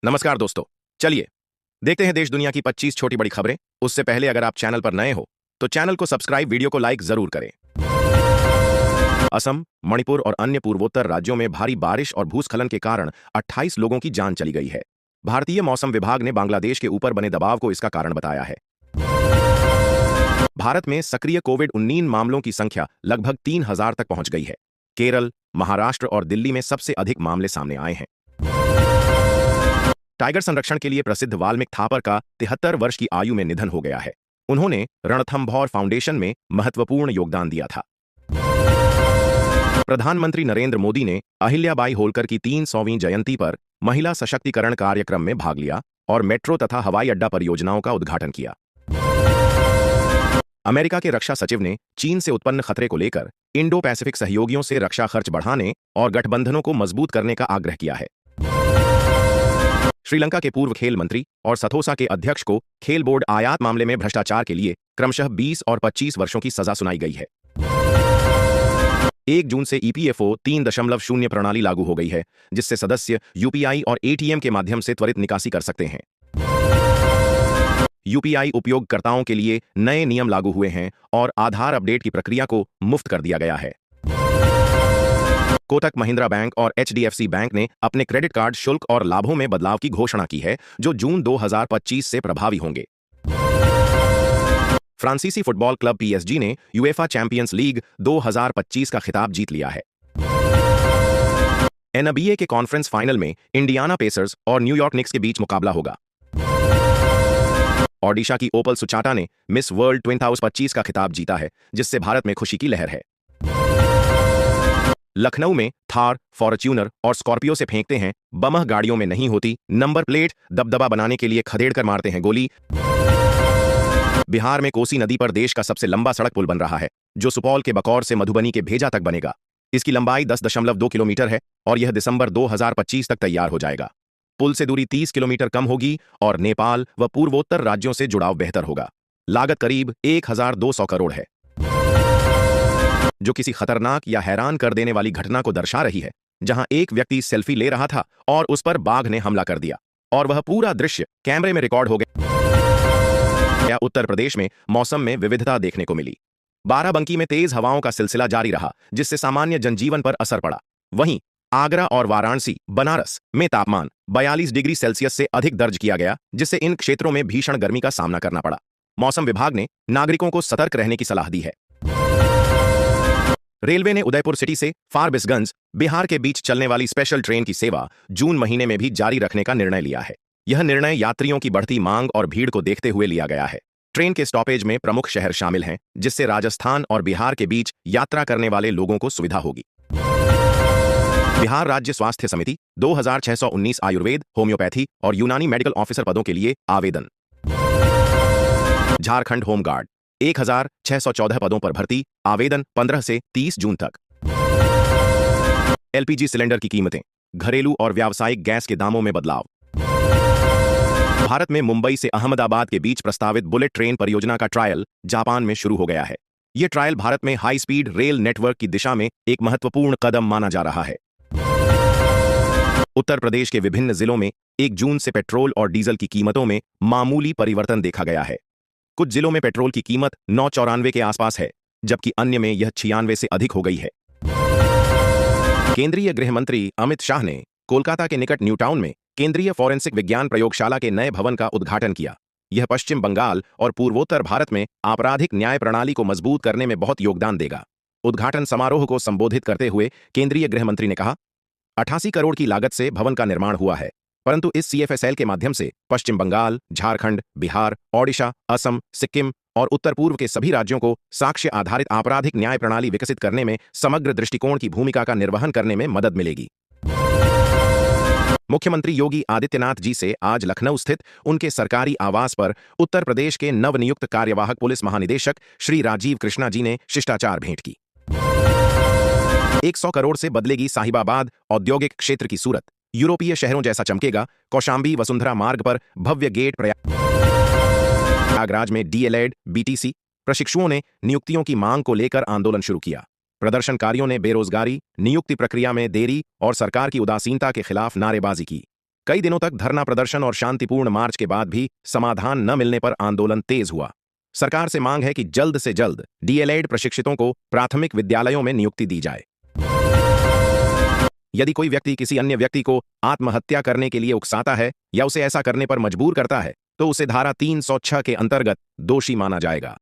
नमस्कार दोस्तों। चलिए देखते हैं देश दुनिया की 25 छोटी बड़ी खबरें। उससे पहले अगर आप चैनल पर नए हो तो चैनल को सब्सक्राइब, वीडियो को लाइक जरूर करें। असम, मणिपुर और अन्य पूर्वोत्तर राज्यों में भारी बारिश और भूस्खलन के कारण 28 लोगों की जान चली गई है। भारतीय मौसम विभाग ने बांग्लादेश के ऊपर बने दबाव को इसका कारण बताया है। भारत में सक्रिय कोविड-19 मामलों की संख्या लगभग 3,000 तक पहुंच गई है। केरल, महाराष्ट्र और दिल्ली में सबसे अधिक मामले सामने आए हैं। टाइगर संरक्षण के लिए प्रसिद्ध वाल्मीकि थापर का 73 वर्ष की आयु में निधन हो गया है। उन्होंने रणथंभौर फाउंडेशन में महत्वपूर्ण योगदान दिया था। प्रधानमंत्री नरेंद्र मोदी ने अहिल्याबाई होलकर की 300वीं जयंती पर महिला सशक्तिकरण कार्यक्रम में भाग लिया और मेट्रो तथा हवाई अड्डा परियोजनाओं का उद्घाटन किया। अमेरिका के रक्षा सचिव ने चीन से उत्पन्न खतरे को लेकर इंडो पैसिफिक सहयोगियों से रक्षा खर्च बढ़ाने और गठबंधनों को मजबूत करने का आग्रह किया है। श्रीलंका के पूर्व खेल मंत्री और सथोसा के अध्यक्ष को खेल बोर्ड आयात मामले में भ्रष्टाचार के लिए क्रमशः 20 और 25 वर्षों की सजा सुनाई गई है। 1 जून से ईपीएफओ 3.0 प्रणाली लागू हो गई है, जिससे सदस्य यूपीआई और एटीएम के माध्यम से त्वरित निकासी कर सकते हैं। यूपीआई उपयोगकर्ताओं के लिए नए नियम लागू हुए हैं और आधार अपडेट की प्रक्रिया को मुफ्त कर दिया गया है। कोटक महिंद्रा बैंक और एचडीएफसी बैंक ने अपने क्रेडिट कार्ड शुल्क और लाभों में बदलाव की घोषणा की है, जो जून 2025 से प्रभावी होंगे। फ्रांसीसी फुटबॉल क्लब पीएसजी ने यूएफा चैंपियंस लीग 2025 का खिताब जीत लिया है। एनबीए के कॉन्फ्रेंस फाइनल में इंडियाना पेसर्स और न्यूयॉर्क निक्स के बीच मुकाबला होगा। ओडिशा की ओपल सुचाटा ने मिस वर्ल्ड 2025 का खिताब जीता है, जिससे भारत में खुशी की लहर है। लखनऊ में थार, फॉर्च्यूनर और स्कॉर्पियो से फेंकते हैं बमह गाड़ियों में नहीं होती नंबर प्लेट, दबदबा बनाने के लिए खदेड़ कर मारते हैं गोली। बिहार में कोसी नदी पर देश का सबसे लंबा सड़क पुल बन रहा है, जो सुपौल के बकौर से मधुबनी के भेजा तक बनेगा। इसकी लंबाई 10.2 किलोमीटर है और यह दिसंबर 2025 तक तैयार हो जाएगा। पुल से दूरी 30 किलोमीटर कम होगी और नेपाल व पूर्वोत्तर राज्यों से जुड़ाव बेहतर होगा। लागत करीब 1,200 करोड़ है, जो किसी खतरनाक या हैरान कर देने वाली घटना को दर्शा रही है, जहां एक व्यक्ति सेल्फी ले रहा था और उस पर बाघ ने हमला कर दिया और वह पूरा दृश्य कैमरे में रिकॉर्ड हो गया। उत्तर प्रदेश में मौसम में विविधता देखने को मिली। बाराबंकी में तेज हवाओं का सिलसिला जारी रहा, जिससे सामान्य जनजीवन पर असर पड़ा। वहीं आगरा और वाराणसी, बनारस में तापमान 42 डिग्री सेल्सियस से अधिक दर्ज किया गया, जिससे इन क्षेत्रों में भीषण गर्मी का सामना करना पड़ा। मौसम विभाग ने नागरिकों को सतर्क रहने की सलाह दी है। रेलवे ने उदयपुर सिटी से फारबिसगंज, बिहार के बीच चलने वाली स्पेशल ट्रेन की सेवा जून महीने में भी जारी रखने का निर्णय लिया है। यह निर्णय यात्रियों की बढ़ती मांग और भीड़ को देखते हुए लिया गया है। ट्रेन के स्टॉपेज में प्रमुख शहर शामिल हैं, जिससे राजस्थान और बिहार के बीच यात्रा करने वाले लोगों को सुविधा होगी। बिहार राज्य स्वास्थ्य समिति 2619 आयुर्वेद, होम्योपैथी और यूनानी मेडिकल ऑफिसर पदों के लिए आवेदन। झारखंड होमगार्ड 1614 पदों पर भर्ती, आवेदन 15 से 30 जून तक। एलपीजी सिलेंडर की कीमतें, घरेलू और व्यावसायिक गैस के दामों में बदलाव। भारत में मुंबई से अहमदाबाद के बीच प्रस्तावित बुलेट ट्रेन परियोजना का ट्रायल जापान में शुरू हो गया है। यह ट्रायल भारत में हाई स्पीड रेल नेटवर्क की दिशा में एक महत्वपूर्ण कदम माना जा रहा है। उत्तर प्रदेश के विभिन्न जिलों में 1 जून से पेट्रोल और डीजल की कीमतों में मामूली परिवर्तन देखा गया है। कुछ जिलों में पेट्रोल की कीमत 9.94 के आसपास है, जबकि अन्य में यह 96 से अधिक हो गई है। केंद्रीय गृह मंत्री अमित शाह ने कोलकाता के निकट न्यू टाउन में केंद्रीय फॉरेंसिक विज्ञान प्रयोगशाला के नए भवन का उद्घाटन किया। यह पश्चिम बंगाल और पूर्वोत्तर भारत में आपराधिक न्याय प्रणाली को मजबूत करने में बहुत योगदान देगा। उद्घाटन समारोह को संबोधित करते हुए केंद्रीय गृह मंत्री ने कहा, 88 करोड़ की लागत से भवन का निर्माण हुआ है, परंतु इस सीएफएसएल के माध्यम से पश्चिम बंगाल, झारखंड, बिहार, ओडिशा, असम, सिक्किम और उत्तर पूर्व के सभी राज्यों को साक्ष्य आधारित आपराधिक न्याय प्रणाली विकसित करने में समग्र दृष्टिकोण की भूमिका का निर्वहन करने में मदद मिलेगी। मुख्यमंत्री योगी आदित्यनाथ जी से आज लखनऊ स्थित उनके सरकारी आवास पर उत्तर प्रदेश के नवनियुक्त कार्यवाहक पुलिस महानिदेशक श्री राजीव कृष्णा जी ने शिष्टाचार भेंट की। 100 करोड़ से बदलेगी साहिबाबाद औद्योगिक क्षेत्र की सूरत, यूरोपीय शहरों जैसा चमकेगा कौशाम्बी वसुंधरा मार्ग पर भव्य गेट। प्रयागराज में डीएलएड, बीटीसी प्रशिक्षुओं ने नियुक्तियों की मांग को लेकर आंदोलन शुरू किया। प्रदर्शनकारियों ने बेरोजगारी, नियुक्ति प्रक्रिया में देरी और सरकार की उदासीनता के खिलाफ नारेबाजी की। कई दिनों तक धरना प्रदर्शन और शांतिपूर्ण मार्च के बाद भी समाधान न मिलने पर आंदोलन तेज हुआ। सरकार से मांग है कि जल्द से जल्द डीएलएड प्रशिक्षितों को प्राथमिक विद्यालयों में नियुक्ति दी जाए। यदि कोई व्यक्ति किसी अन्य व्यक्ति को आत्महत्या करने के लिए उकसाता है या उसे ऐसा करने पर मजबूर करता है तो उसे धारा 306 के अंतर्गत दोषी माना जाएगा।